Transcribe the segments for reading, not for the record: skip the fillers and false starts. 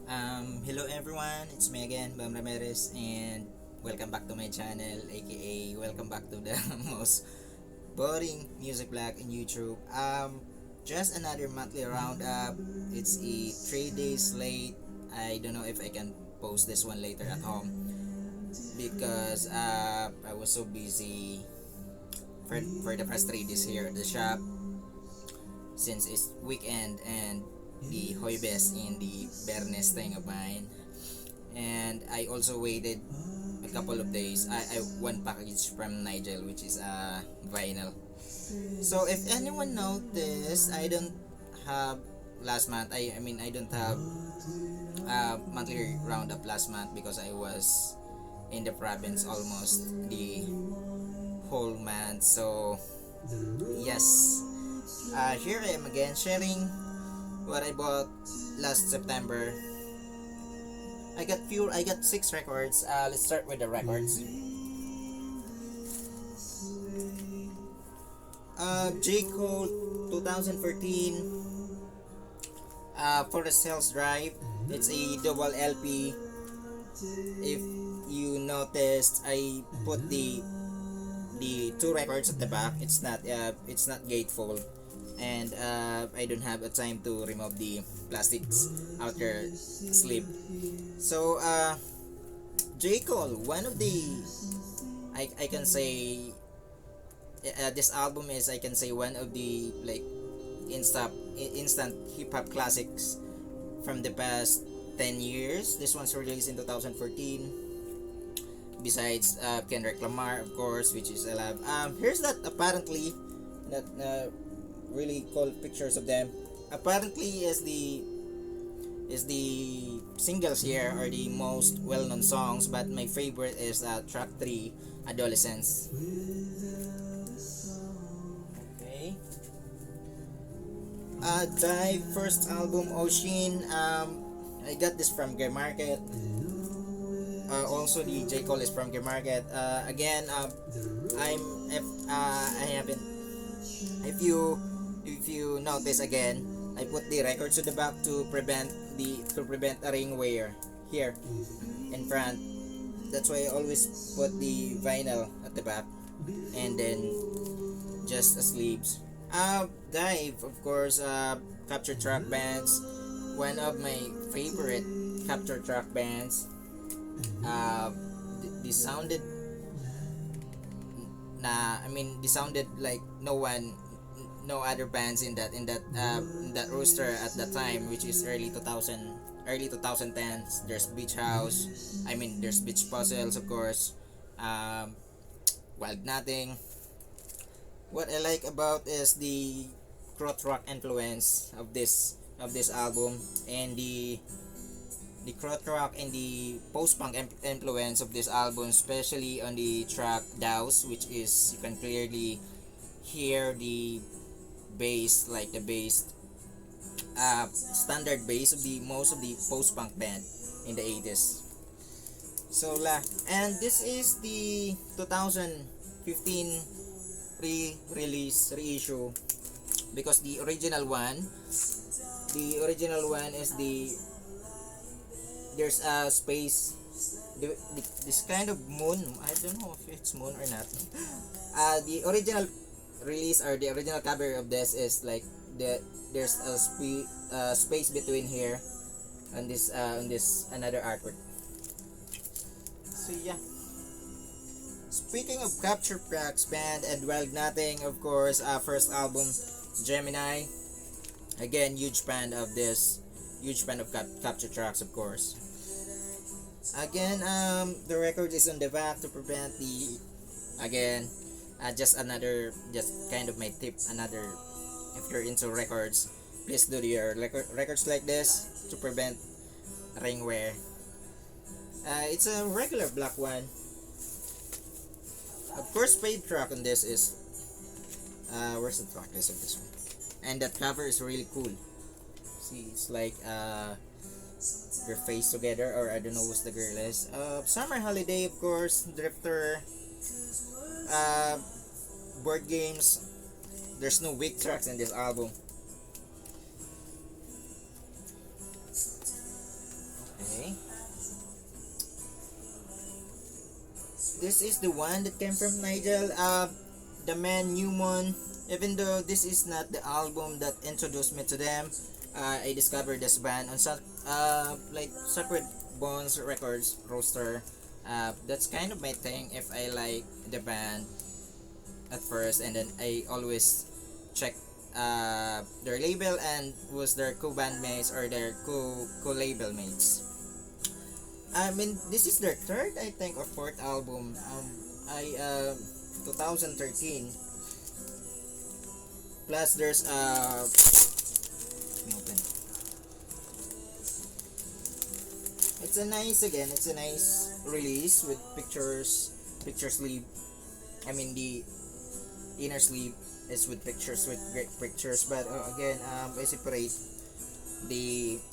Hello everyone, it's me again, Bam Ramirez, and welcome back to my channel, aka welcome back to the most boring music blog in YouTube. Just another monthly roundup. It's a 3 days late. I don't know if I can post this one later at home because I was so busy for the past 3 days here at the shop since it's weekend and the Hoybes in the Bernes thing of mine. And I also waited a couple of days. I one package from Nigel, which is a vinyl. So if anyone noticed, I don't have last month. I don't have monthly roundup last month because I was in the province almost the whole month. So yes, here I am again sharing what I bought last September. I got 6 records. Let's start with the records. J. Cole 2014 Forest Hills Drive. It's a double LP. If you noticed, I put the 2 records at the back. It's not gatefold, and I don't have a time to remove the plastics outer sleeve. So J. Cole, one of the I can say this album is, I can say, one of the like instant hip hop classics from the past 10 years. This one's released in 2014. Besides Kendrick Lamar, of course, which is I love. Here's that apparently that really cool pictures of them. Apparently, is the singles here are the most well-known songs, but my favorite is track 3, Adolescence. Okay. Dive first album, Ocean. I got this from Gay Market. Also, the J. Cole is from Gay Market. Again, I'm if I haven't. If you notice again, I put the records to the back to prevent a ring wear here in front. That's why I always put the vinyl at the back, and then just a sleeves. Dive, of course. Capture track bands. One of my favorite capture track bands. They sounded they sounded like no other bands in that roster at that time, which is early 2010s. There's Beach House. There's Beach Puzzles, of course. Um, Wild Nothing. What I like about is the crot rock influence of this album, and the crot rock and the post punk influence of this album, especially on the track Douse, which is, you can clearly hear the bass, like the bass, standard bass of the most of the post punk band in the 80s. So and this is the 2015 re-release reissue, because the original one is there's a space, this kind of moon. I don't know if it's moon or not. The original release, or the original cover of this, is like there's a space between here and this another artwork. So yeah, speaking of capture tracks band and Wild Nothing, of course, first album, Gemini. Again, huge fan of this, huge fan of capture tracks, of course. Again, the record is on the back to prevent the, again, just kind of my tip, another, if you're into records, please do your records like this to prevent ring wear. It's a regular black one. Of course, paid track on this is, where's the track list of this one? And that cover is really cool. See, it's like their face together, or I don't know what's the girl is. Summer Holiday, of course, Drifter, uh, board games. There's no weak tracks in this album. Okay. This is the one that came from Nigel. The man Newman. Even though this is not the album that introduced me to them, I discovered this band on like Sacred Bones Records roster. That's kind of my thing. If I like the band at first, and then I always check their label and was their co-bandmates or their co-label mates. I mean, this is their third, I think, or fourth album. I 2013. Plus, there's open. It's a nice again. It's a nice release with picture sleeve. I mean, the inner sleeve is with great pictures. But again, I separate the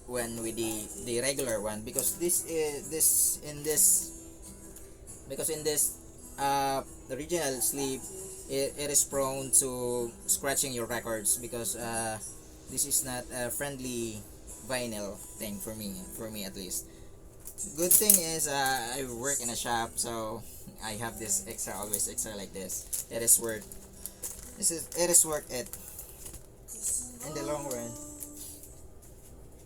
one with the regular one because this is in this the original sleeve, it is prone to scratching your records because this is not a friendly vinyl thing for me at least. Good thing is I work in a shop, so I have this always extra like this. It is worth it in the long run.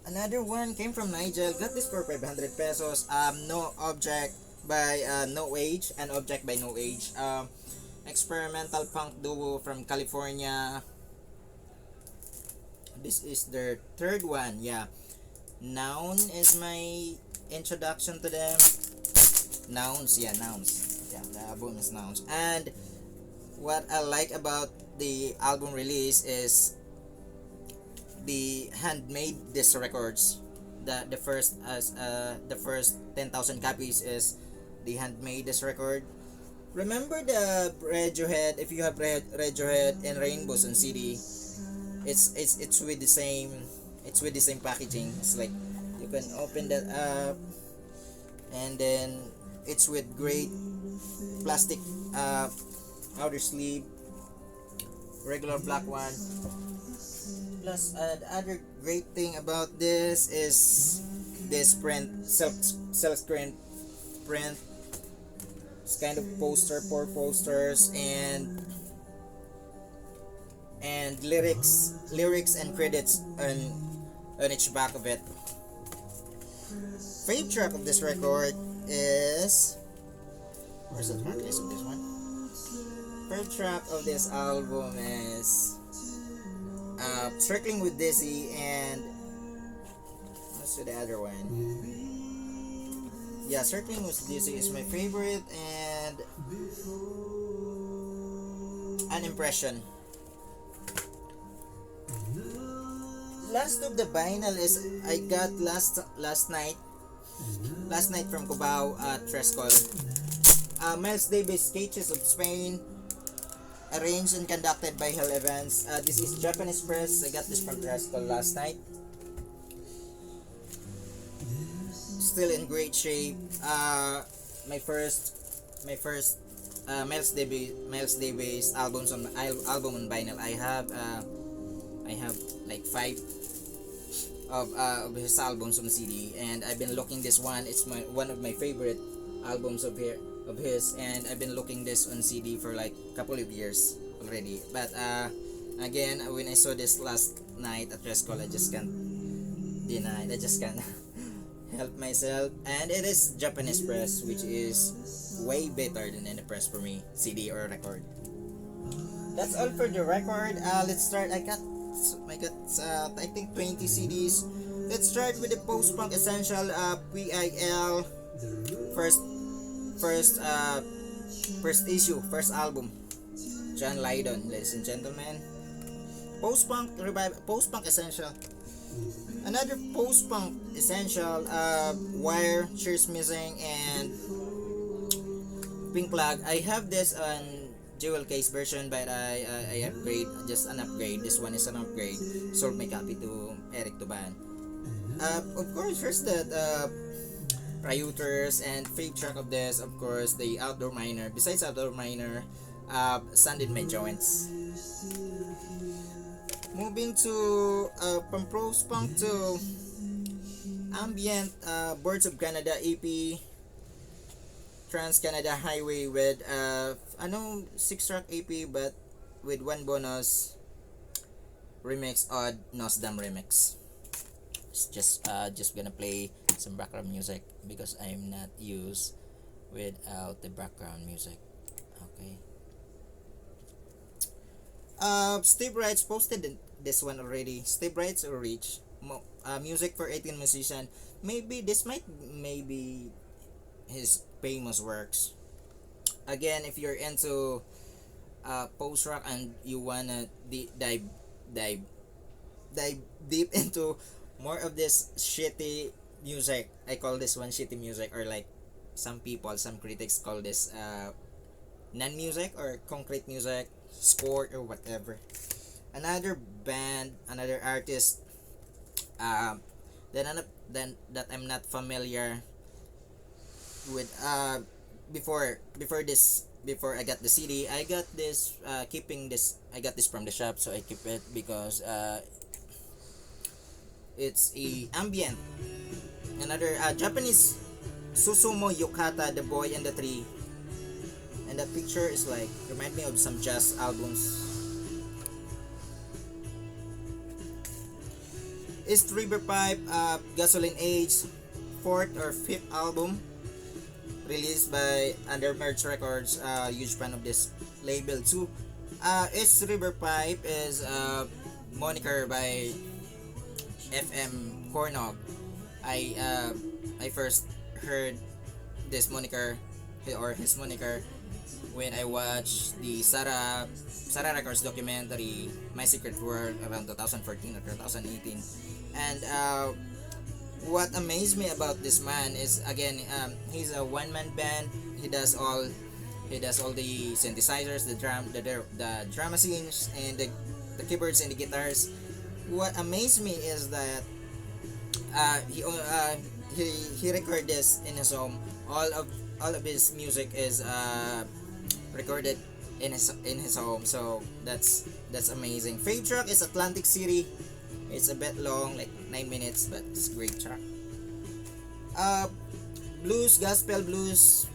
Another one came from Nigel. Got this for 500 pesos. No Object by No Age. An Object by No Age. Experimental punk duo from California. This is their third one. Yeah. Noun is my introduction to them. Nouns. Yeah, the album is Nouns. And what I like about the album release is the handmade disc records. The first 10,000 copies is the handmade disc record. Remember the Radiohead? If you have Radiohead and Rainbows on CD, it's with the same packaging. It's like you can open that up, and then it's with great plastic outer sleeve, regular black one. Plus, the other great thing about this is this print, silk print. It's kind of poster, 4 posters, and lyrics and credits on each back of it. Favorite track of this record is, where's the track list of this one? Favorite track of this album is Circling with Dizzy, and what's the other one? Yeah, Circling with Dizzy is my favorite, and An Impression. Last of the vinyl is I got last night from Cubao at Trescol. Miles Davis, Sketches of Spain, arranged and conducted by Hal Evans. This is Japanese press. I got this from Trescol last night. Still in great shape. My first Miles Davis album on vinyl. I have like 5 of his albums on CD, and I've been looking this one. It's one of my favorite albums of his, and I've been looking this on CD for like a couple of years already. But again, when I saw this last night at Trescol, I just can't deny it. I just can't help myself. And it is Japanese press, which is way better than any press for me, CD or record. That's all for the record. Let's start. I got I think 20 CDs. Let's start with the post-punk essential PIL first issue, first album. John Lydon, ladies and gentlemen. Post-punk essential. Another post-punk essential, Wire, Cheers Missing, and Pink Flag. I have this on jewel case version, but I just an upgrade. This one is an upgrade. Sold my copy to Eric Tuban. Of course, first the Rioters, and fake track of this, of course, the Outdoor Miner. Besides Outdoor Miner, Sand in My Joints. Moving to from post punk to ambient Birds of Canada EP, Trans Canada Highway with ano 6-track EP but with one bonus remix odd Nosdam remix. It's just gonna play some background music because I'm not used without the background music. Okay. Steve Wrights posted this one already. Steve Wrights or Reach. Music for 18 musician. Maybe this might maybe his famous works. Again, if you're into post rock and you wanna dive dive deep into more of this shitty music. I call this one shitty music, or like some people, some critics call this non-music or concrete music, sport or whatever. Another band, another artist, um, then that I'm not familiar with. Before I got the CD, I got this. Keeping this, I got this from the shop, so I keep it because it's a ambient. Another Japanese Susumu Yokata, The Boy and the Tree, and that picture is like remind me of some jazz albums. East River Pipe, Gasoline Age, fourth or fifth album released by Under Merch Records. Huge fan of this label too. East River Pipe is moniker by FM Cornog. I first heard this moniker or his moniker when I watched the Sarah Records documentary My Secret World around 2014 or 2018. And what amazed me about this man is again he's a one man band. He does all the synthesizers, the drum machines, and the keyboards and the guitars. What amazed me is that he recorded this in his home. All of his music is recorded in his home. So that's amazing. Fave track is Atlantic City. It's a bit long, like 9 minutes, but it's a great track. Blues, gospel blues,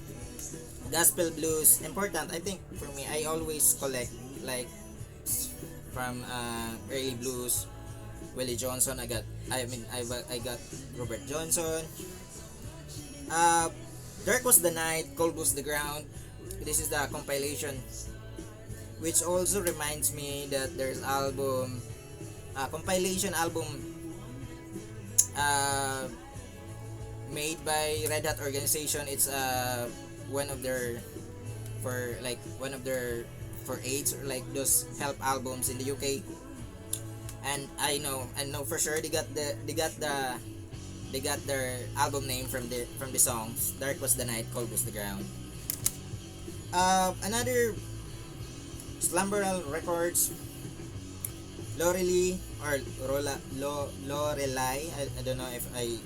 important. I think for me, I always collect like from early blues. Willie Johnson, I got Robert Johnson. Dark Was the Night, Cold Was the Ground. This is the compilation, which also reminds me that there's compilation album made by Red Hat Organization. It's one of their for AIDS, or like those help albums in the UK. And I know for sure they got their album name from the songs. Dark Was the Night, Cold Was the Ground. Another Slumberal Records, Lorelei or Lorelei. I don't know if I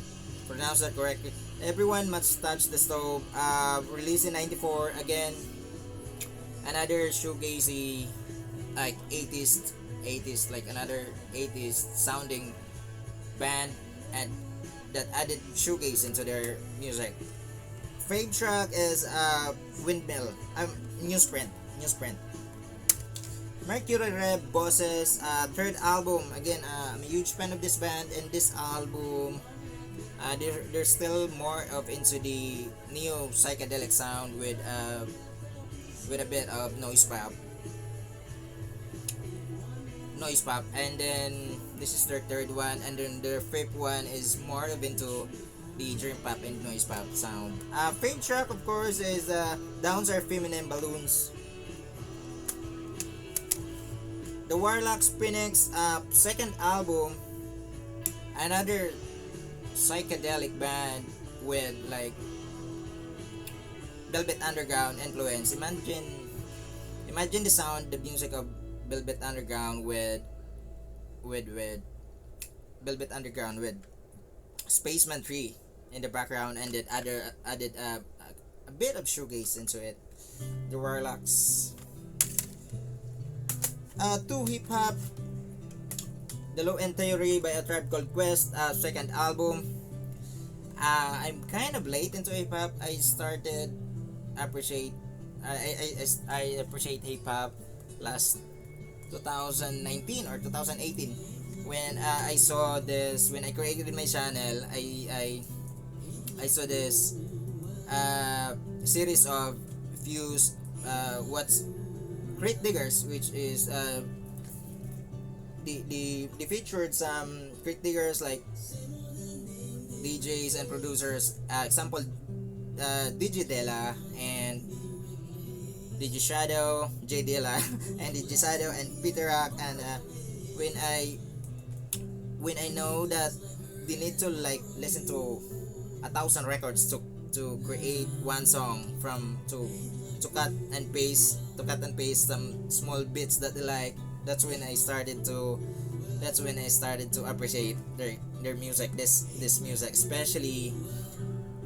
pronounce that correctly. Everyone Must Touch the Stove. Released in '94. Again, another shoegazy, like 80s, like another 80s sounding band, and that added shoegaze into their music. Fave track is Windmill. Newsprint. Mercury Rev Bosses, third album. Again, I'm a huge fan of this band, and this album, they're still more of into the neo psychedelic sound with a bit of noise pop, and then this is their third one, and then their fifth one is more of into the dream pop and noise pop sound. Fave track, of course, is Downs Are Feminine Balloons. The Warlocks Phoenix, second album, another psychedelic band with like Velvet Underground influence. Imagine the sound, the music of Velvet Underground with Velvet Underground with Spaceman 3 in the background, and then added a bit of shoegaze into it. The Warlocks. To hip hop, The Low End Theory by A Tribe Called Quest, second album. I'm kind of late into hip hop. I started appreciate I appreciate hip hop last 2019 or 2018 when I saw this when I created my channel. I saw this series of views what's Great Diggers, which is the featured some Great Diggers like DJs and producers. Example, DJ Della and DJ Shadow, J Dilla, and DJ Shadow and Peter Rock. And when I when I know that they need to like listen to 1,000 records to create one song from to cut and paste some small bits that they like. That's when I started to appreciate their music, this music, especially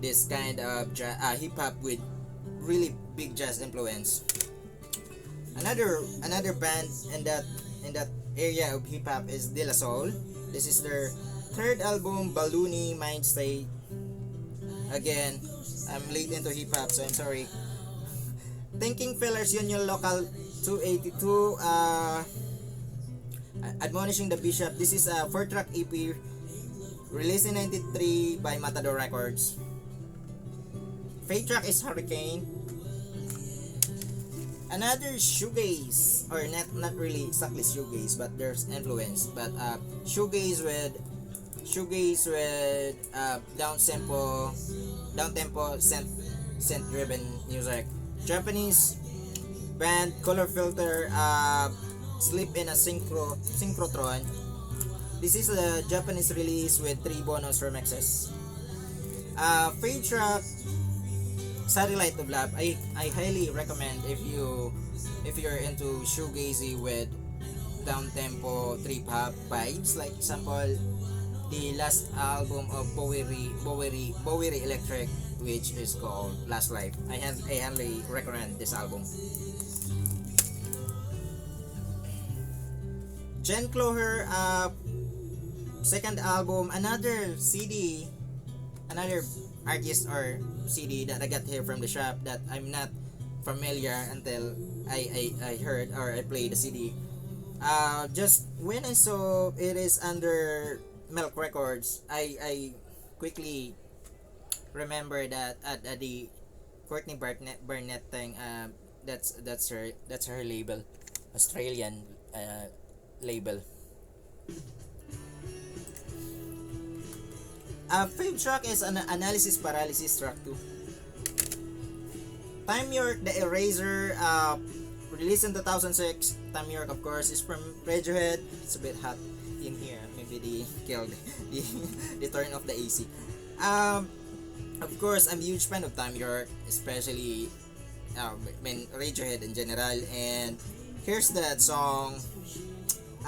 this kind of hip hop with really big jazz influence. Another band in that area of hip hop is De La Soul. This is their third album, Balloony Mind State. Again, I'm late into hip hop, so I'm sorry. Thinking Fellers Union Local 282, Admonishing the Bishop. This is a 4-track EP released in 93 by Matador Records. Fake track is Hurricane. Another shoegaze, or not really exactly shoegaze, but there's influence. But shoegaze with down tempo synth driven music. Japanese band Color Filter, Sleep in a Synchrotron. This is a Japanese release with 3 bonus remixes. Fade track Satellite of Love. I highly recommend if you're into shoegazy with down tempo trip hop vibes. Like example, the last album of Bowery Electric, which is called Last Life. I highly recommend this album. Jen Cloher, second album, another CD, another artist or CD that I got here from the shop that I'm not familiar until I heard or I played the CD. Just when I saw it is under Milk Records, I quickly remember that at the Courtney Barnett thing. That's her label, Australian label. Fave track is an Analysis Paralysis track 2. Time York The Eraser, released in 2006. Time York, of course, is from Radiohead. It's a bit hot in here. Maybe they killed the turn off the AC. Of course, I'm a huge fan of Time York, especially Radiohead in general. And here's that song,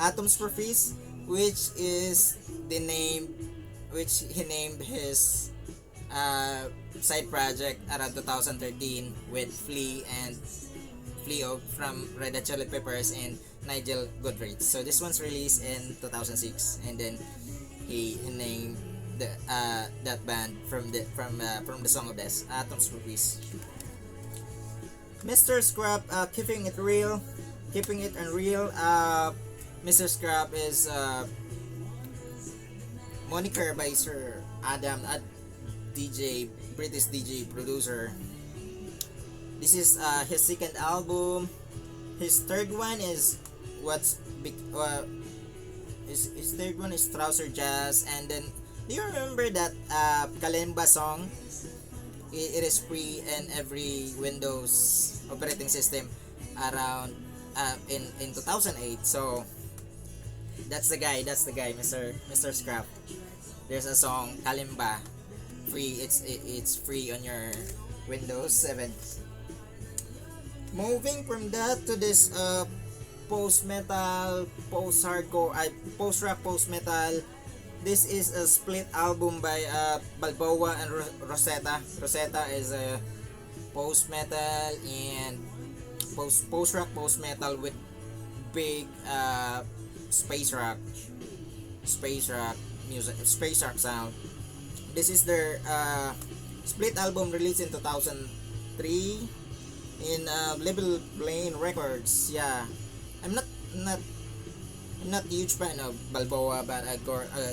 Atoms for Feast, which is the name which he named his side project around 2013 with Flea from Red Hot Chili Peppers and Nigel Godrich. So this one's released in 2006, and then he named that band from the song of this, Atoms for Peace. Mr. Scrap, keeping it unreal. Mr. Scrap is moniker by Sir Adam, a British DJ producer. This is his second album. His third one is his third one is Trouser Jazz. And then, do you remember that Kalimba song? It is free in every Windows operating system around in 2008. So that's the guy, Mr. Scrap. There's a song Kalimba, free. It's free on your Windows 7. Moving from that to this post metal, post hardcore, post rock, post metal. This is a split album by Balboa and Rosetta. Rosetta is a post metal and post rock, post metal with big space rock music, space rock sound. this is their split album released in 2003 in Label Lane Records. Yeah, I'm not I'm not a huge fan of Balboa, but I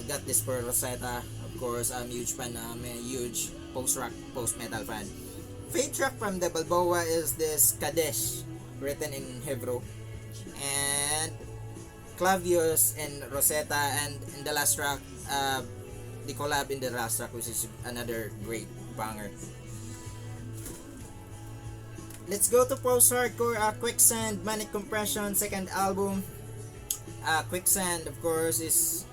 got this for Rosetta. Of course, I'm a huge fan. I'm a huge post-rock, post-metal fan. Favorite track from the Balboa is this Kadesh, written in Hebrew, and Clavius and Rosetta, and in the last track, the collab in the last track, which is another great banger. Let's go to post-hardcore, Quicksand, Manic Compression, second album. Quicksand, of course, is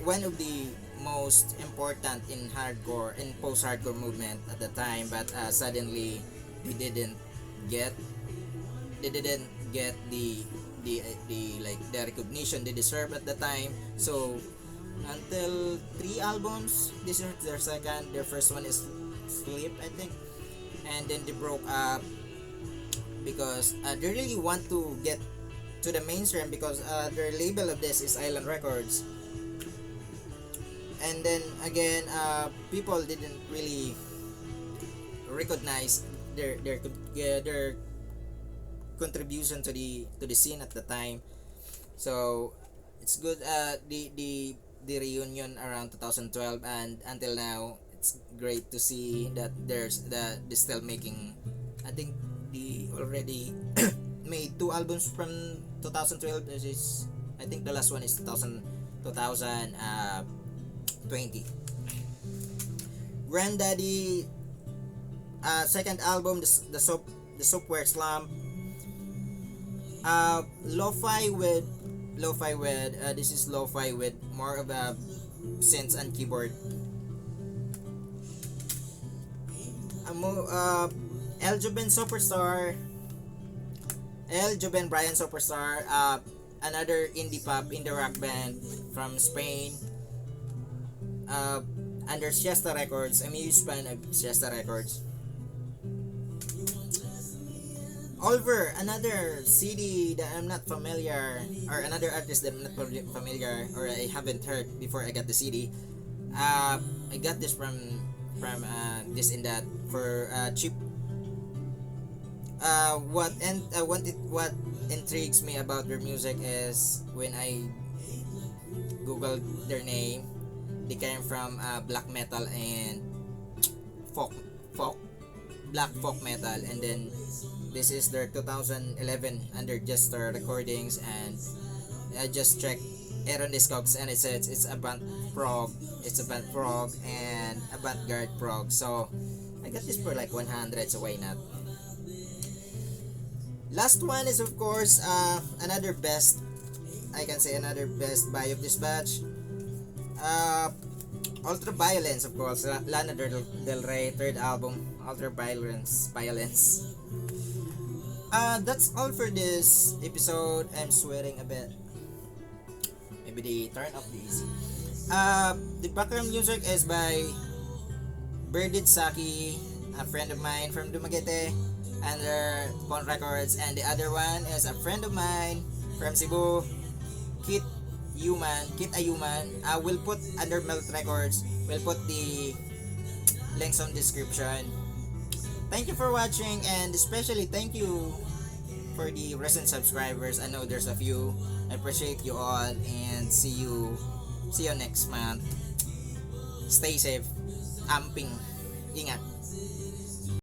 one of the most important in hardcore, in post-hardcore movement at the time, but suddenly they didn't get they didn't get the like the recognition they deserve at the time. So until three albums, this is their second. Their first one is Sleep, I think, and then they broke up because they really want to get to the mainstream, because their label of this is Island Records. And then again, people didn't really recognize their contribution to the scene at the time. So it's good, the reunion around 2012, and until now it's great to see that they're still making. I think they already made two albums from 2012, which is, I think the last one is 2020. Granddaddy, second album, the Software Slump. Lo-fi with this is lo-fi with more of a synths and keyboard. El Joven Superstar, El Joven Brian Superstar, another indie rock band from Spain, under Siesta Records. I'm a huge fan of Siesta Records. Oliver, another CD that I'm not familiar, or another artist that I'm not familiar, or I haven't heard before I got the CD. I got this from this and that for cheap. What intrigues me about their music is when I googled their name, they came from black metal and folk black folk metal, and then this is their 2011 under Jester Recordings, and I just checked Aaron Discogs, and it says it's a band prog, and avant-garde prog. So I got this for like 100, so why not? Last one is of course another best, I can say another best buy of this batch. Ultraviolence, of course, Lana Del Rey, third album, Ultraviolence. That's all for this episode. I'm sweating a bit. Maybe they turn off the AC. The background music is by Berdid Saki, a friend of mine from Dumaguete, under Pond Records, and the other one is a friend of mine from Cebu, Kit Ayuman. We'll put under Melt Records. We'll put the links on description. Thank you for watching, and especially thank you for the recent subscribers. I know there's a few. I appreciate you all, and see you next month. Stay safe. Amping. Ingat.